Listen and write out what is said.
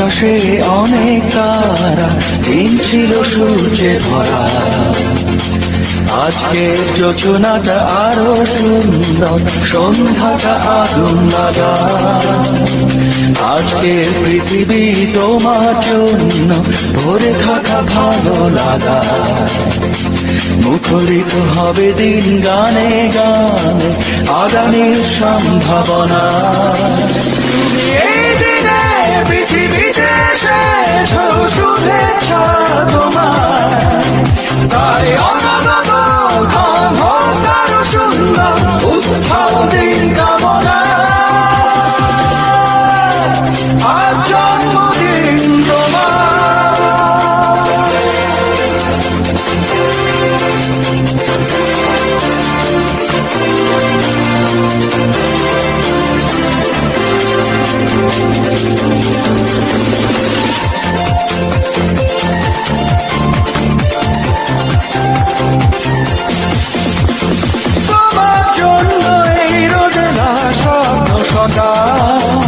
আকাশে অনেক তারা, দিন ছিল সূর্যে ভরা। আজকের যোজনাটা আরো সুন্দর, সন্ধ্যাটা আগুন লাগা। আজকের পৃথিবী তোমার জন্য ভরে থাকা ভালো লাগা। মুখরিত হবে দিন গানে গানে, আগামীর সম্ভাবনা। তুমি এই দিনে পৃথিবীতে শেষ শুভেচ্ছা তোমার, তাই অনাগত ক্ষণ হোক আরো সুন্দর, উৎসব দিন কামনা। আজ জন্মদিন তোমার। তোমার জন্য এই রোদেলা স্বপ্ন সকাল,